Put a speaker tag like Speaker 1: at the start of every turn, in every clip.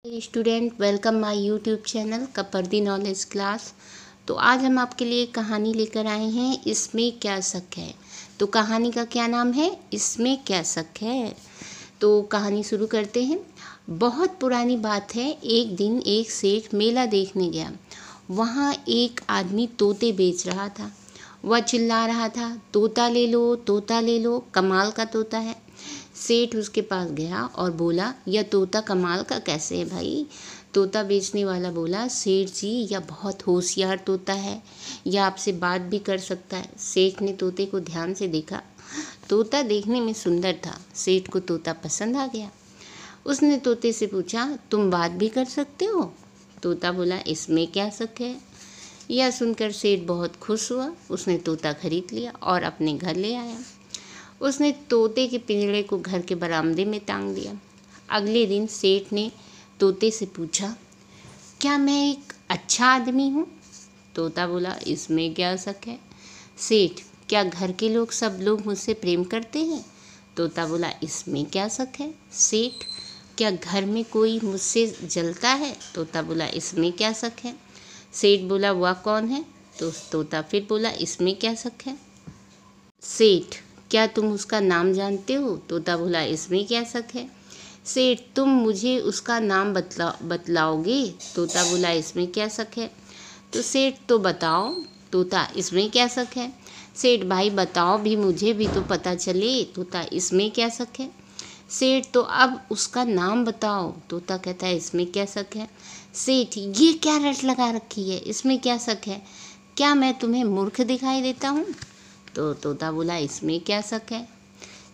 Speaker 1: Student welcome my YouTube channel Kapardi knowledge class. तो आज हम आपके लिए कहानी लेकर आए हैं, इसमें क्या शक है। तो कहानी का क्या नाम है, इसमें क्या शक है। तो कहानी शुरू करते हैं। बहुत पुरानी बात है, एक दिन एक सेठ मेला देखने गया। वहाँ एक आदमी तोते बेच रहा था। वह चिल्ला रहा था, तोता ले लो, तोता ले लो, कमाल का तोता है। सेठ उसके पास गया और बोला, यह तोता कमाल का कैसे है भाई। तोता बेचने वाला बोला, सेठ जी यह बहुत होशियार तोता है, यह आपसे बात भी कर सकता है। सेठ ने तोते को ध्यान से देखा। तोता देखने में सुंदर था। सेठ को तोता पसंद आ गया। उसने तोते से पूछा, तुम बात भी कर सकते हो। तोता बोला, इसमें क्या शक है। यह सुनकर सेठ बहुत खुश हुआ। उसने तोता खरीद लिया और अपने घर ले आया। उसने तोते के पिंजरे को घर के बरामदे में टांग दिया। अगले दिन सेठ ने तोते से पूछा, क्या मैं एक अच्छा आदमी हूँ। तोता बोला, इसमें क्या शक है। सेठ, क्या घर के लोग सब लोग मुझसे प्रेम करते हैं। तोता बोला, इसमें क्या शक है। सेठ, क्या घर में कोई मुझसे जलता है। तोता बोला, इसमें क्या शक है। सेठ बोला, वह कौन है। तो तोता फिर बोला, इसमें क्या शक है। सेठ, क्या तुम उसका नाम जानते हो। तोता बोला, इसमें क्या शक है। सेठ, तुम मुझे उसका नाम बतलाओगे। तोता बोला, इसमें क्या शक है। तो सेठ, तो बताओ। तोता, इसमें क्या शक है। सेठ, भाई बताओ भी, मुझे भी तो पता चले। तोता, इसमें क्या शक है। सेठ, तो अब उसका नाम बताओ। तोता कहता है, इसमें क्या शक है। सेठ, ये क्या रट लगा रखी है, इसमें क्या शक है। क्या मैं तुम्हें मूर्ख दिखाई देता हूँ। तो तोता बोला, इसमें क्या शक है।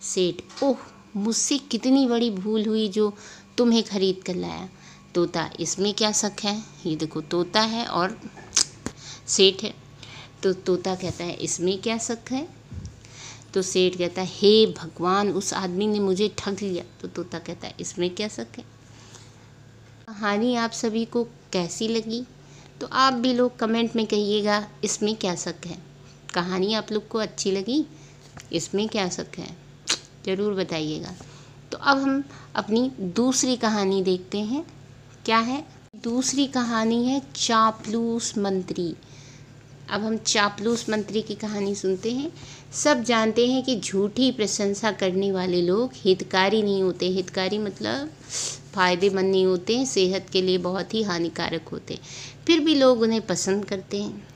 Speaker 1: सेठ, ओह, मुझसे कितनी बड़ी भूल हुई जो तुम्हें खरीद कर लाया। तोता, इसमें क्या शक है। ये देखो, तोता है और सेठ है। तो तोता कहता है, इसमें क्या शक है। तो सेठ कहता है, हे भगवान, उस आदमी ने मुझे ठग लिया। तो तोता कहता है, इसमें क्या शक है। कहानी आप सभी को कैसी लगी, तो आप भी लोग कमेंट में कहिएगा, इसमें क्या शक है। कहानी आप लोग को अच्छी लगी, इसमें क्या शक है, ज़रूर बताइएगा। तो अब हम अपनी दूसरी कहानी देखते हैं। क्या है दूसरी कहानी, है चापलूस मंत्री। अब हम चापलूस मंत्री की कहानी सुनते हैं। सब जानते हैं कि झूठी प्रशंसा करने वाले लोग हितकारी नहीं होते। हितकारी मतलब फ़ायदेमंद नहीं होते, सेहत के लिए बहुत ही हानिकारक होते, फिर भी लोग उन्हें पसंद करते हैं।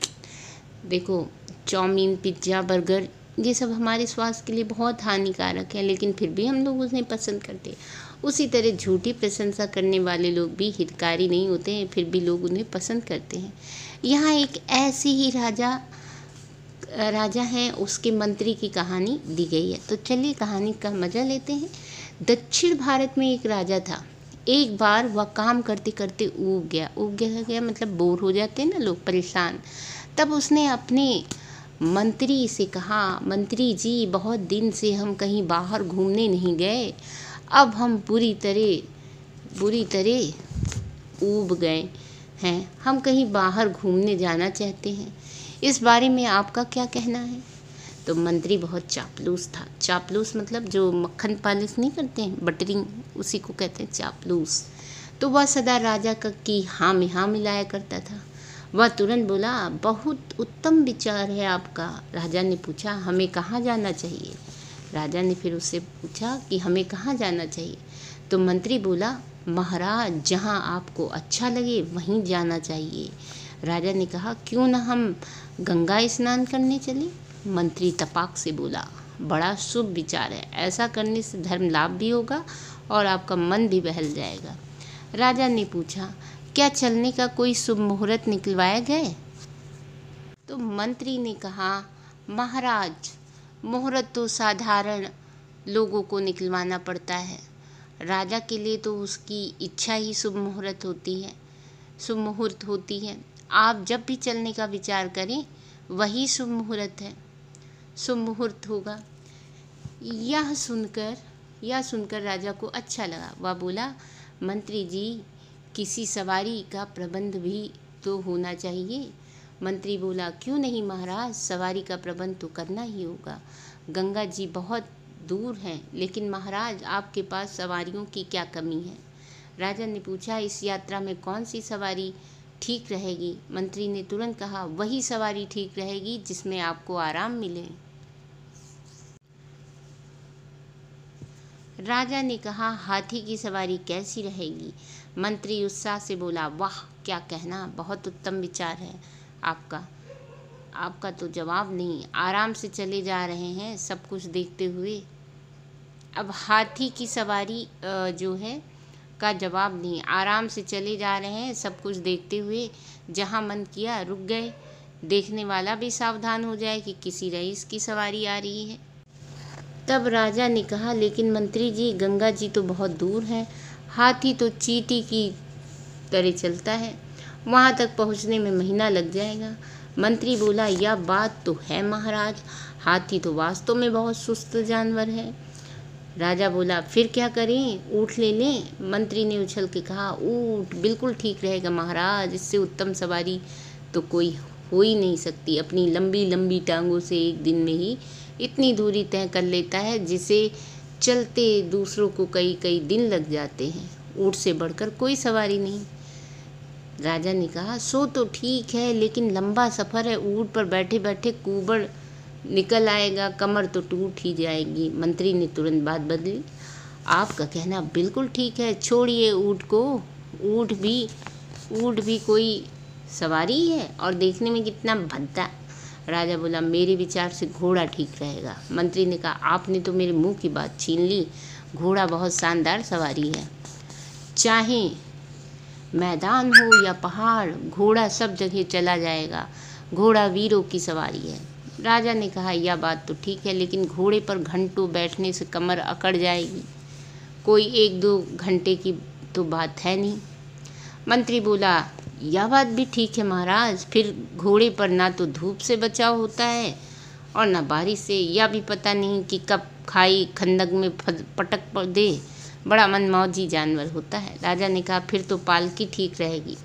Speaker 1: देखो, चाउमीन, पिज्ज़ा, बर्गर, ये सब हमारे स्वास्थ्य के लिए बहुत हानिकारक है, लेकिन फिर भी हम लोग उन्हें पसंद करते हैं। उसी तरह झूठी प्रशंसा करने वाले लोग भी हितकारी नहीं होते हैं, फिर भी लोग उन्हें पसंद करते हैं। यहाँ एक ऐसी ही राजा हैं, उसके मंत्री की कहानी दी गई है। तो चलिए कहानी का मज़ा लेते हैं। दक्षिण भारत में एक राजा था। एक बार वह काम करते करते ऊब गया मतलब बोर हो जाते हैं ना लोग, परेशान। तब उसने अपने मंत्री से कहा, मंत्री जी, बहुत दिन से हम कहीं बाहर घूमने नहीं गए। अब हम बुरी तरह ऊब गए हैं। हम कहीं बाहर घूमने जाना चाहते हैं। इस बारे में आपका क्या कहना है। तो मंत्री बहुत चापलूस था। चापलूस मतलब जो मक्खन पालिश नहीं करते हैं, बटरिंग, उसी को कहते हैं चापलूस। तो वह सदा राजा का की हाँ में हाँ मिलाया करता था। वह तुरंत बोला, बहुत उत्तम विचार है आपका। राजा ने पूछा, हमें कहाँ जाना चाहिए। राजा ने फिर उससे पूछा कि हमें कहाँ जाना चाहिए। तो मंत्री बोला, महाराज, जहाँ आपको अच्छा लगे वहीं जाना चाहिए। राजा ने कहा, क्यों ना हम गंगा स्नान करने चले। मंत्री तपाक से बोला, बड़ा शुभ विचार है, ऐसा करने से धर्म लाभ भी होगा और आपका मन भी बहल जाएगा। राजा ने पूछा, क्या चलने का कोई शुभ मुहूर्त निकलवाया गया। तो मंत्री ने कहा, महाराज, मुहूर्त तो साधारण लोगों को निकलवाना पड़ता है, राजा के लिए तो उसकी इच्छा ही शुभ मुहूर्त होती है। आप जब भी चलने का विचार करें वही शुभ मुहूर्त होगा। यह सुनकर राजा को अच्छा लगा। वह बोला, मंत्री जी, किसी सवारी का प्रबंध भी तो होना चाहिए। मंत्री बोला, क्यों नहीं महाराज, सवारी का प्रबंध तो करना ही होगा। गंगा जी बहुत दूर हैं, लेकिन महाराज आपके पास सवारियों की क्या कमी है। राजा ने पूछा, इस यात्रा में कौन सी सवारी ठीक रहेगी? मंत्री ने तुरंत कहा, वही सवारी ठीक रहेगी जिसमें आपको आराम मिले। राजा ने कहा, हाथी की सवारी कैसी रहेगी? मंत्री उत्साह से बोला, वाह क्या कहना, बहुत उत्तम विचार है आपका। आपका तो जवाब नहीं। आराम से चले जा रहे हैं सब कुछ देखते हुए। अब हाथी की सवारी जो है का जवाब नहीं। आराम से चले जा रहे हैं सब कुछ देखते हुए। जहाँ मन किया रुक गए। देखने वाला भी सावधान हो जाए कि किसी रईस की सवारी आ रही है। तब राजा ने कहा, लेकिन मंत्री जी, गंगा जी तो बहुत दूर हैं। हाथी तो चींटी की तरह चलता है, वहाँ तक पहुँचने में महीना लग जाएगा। मंत्री बोला, यह बात तो है महाराज, हाथी तो वास्तव में बहुत सुस्त जानवर है। राजा बोला, फिर क्या करें, ऊँट ले लें? मंत्री ने उछल के कहा, ऊँट बिल्कुल ठीक रहेगा महाराज, इससे उत्तम सवारी तो कोई हो ही नहीं सकती। अपनी लंबी लंबी टांगों से एक दिन में ही इतनी दूरी तय कर लेता है जिसे चलते दूसरों को कई कई दिन लग जाते हैं। ऊँट से बढ़कर कोई सवारी नहीं। राजा ने कहा, सो तो ठीक है, लेकिन लंबा सफ़र है, ऊँट पर बैठे बैठे कुबड़ निकल आएगा, कमर तो टूट ही जाएगी। मंत्री ने तुरंत बात बदली, आपका कहना बिल्कुल ठीक है, छोड़िए ऊँट को। ऊँट भी कोई सवारी है और देखने में कितना भद्दा। राजा बोला, मेरे विचार से घोड़ा ठीक रहेगा। मंत्री ने कहा, आपने तो मेरे मुंह की बात छीन ली। घोड़ा बहुत शानदार सवारी है, चाहे मैदान हो या पहाड़, घोड़ा सब जगह चला जाएगा। घोड़ा वीरों की सवारी है। राजा ने कहा, यह बात तो ठीक है, लेकिन घोड़े पर घंटों बैठने से कमर अकड़ जाएगी। कोई 1-2 घंटे की तो बात है नहीं। मंत्री बोला, यह बात भी ठीक है महाराज, फिर घोड़े पर ना तो धूप से बचाव होता है और ना बारिश से। यह भी पता नहीं कि कब खाई खंदक में पटक पड़ दे। बड़ा मनमौजी जानवर होता है। राजा ने कहा, फिर तो पालकी ठीक रहेगी।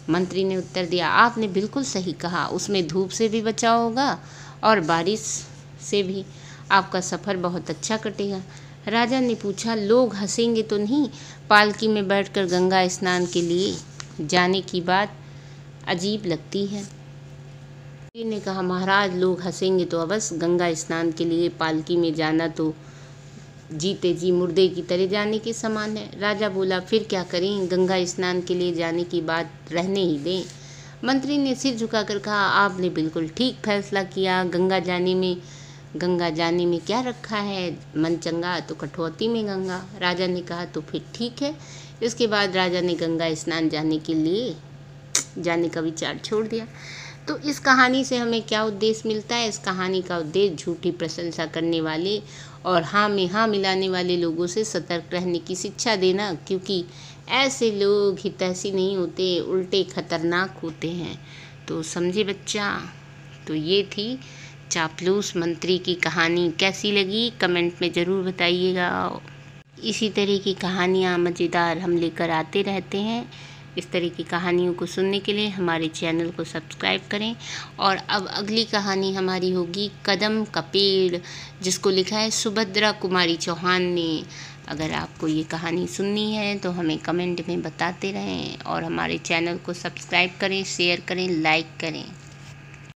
Speaker 1: मंत्री ने उत्तर दिया, आपने बिल्कुल सही कहा, उसमें धूप से भी बचाव होगा और बारिश से भी। आपका सफ़र बहुत अच्छा कटेगा। राजा ने पूछा, लोग हंसेंगे तो नहीं? पालकी में बैठकर गंगा स्नान के लिए जाने की बात अजीब लगती है। मंत्री ने कहा, महाराज लोग हंसेंगे तो अवश्य, गंगा स्नान के लिए पालकी में जाना तो जीते जी मुर्दे की तरह जाने के समान है। राजा बोला, फिर क्या करें, गंगा स्नान के लिए जाने की बात रहने ही दें। मंत्री ने सिर झुकाकर कहा, आपने बिल्कुल ठीक फैसला किया। गंगा जाने में क्या रखा है, मन चंगा तो कठौती में गंगा। राजा ने कहा, तो फिर ठीक है। इसके बाद राजा ने गंगा स्नान जाने का विचार छोड़ दिया। तो इस कहानी से हमें क्या उद्देश्य मिलता है? इस कहानी का उद्देश्य झूठी प्रशंसा करने वाले और हाँ में हाँ मिलाने वाले लोगों से सतर्क रहने की शिक्षा देना, क्योंकि ऐसे लोग हितैषी नहीं होते, उल्टे खतरनाक होते हैं। तो समझे बच्चा? तो ये थी चापलूस मंत्री की कहानी। कैसी लगी कमेंट में ज़रूर बताइएगा। इसी तरह की कहानियाँ मज़ेदार हम लेकर आते रहते हैं। इस तरह की कहानियों को सुनने के लिए हमारे चैनल को सब्सक्राइब करें। और अब अगली कहानी हमारी होगी कदम का पेड़, जिसको लिखा है सुभद्रा कुमारी चौहान ने। अगर आपको ये कहानी सुननी है तो हमें कमेंट में बताते रहें और हमारे चैनल को सब्सक्राइब करें, शेयर करें, लाइक करें।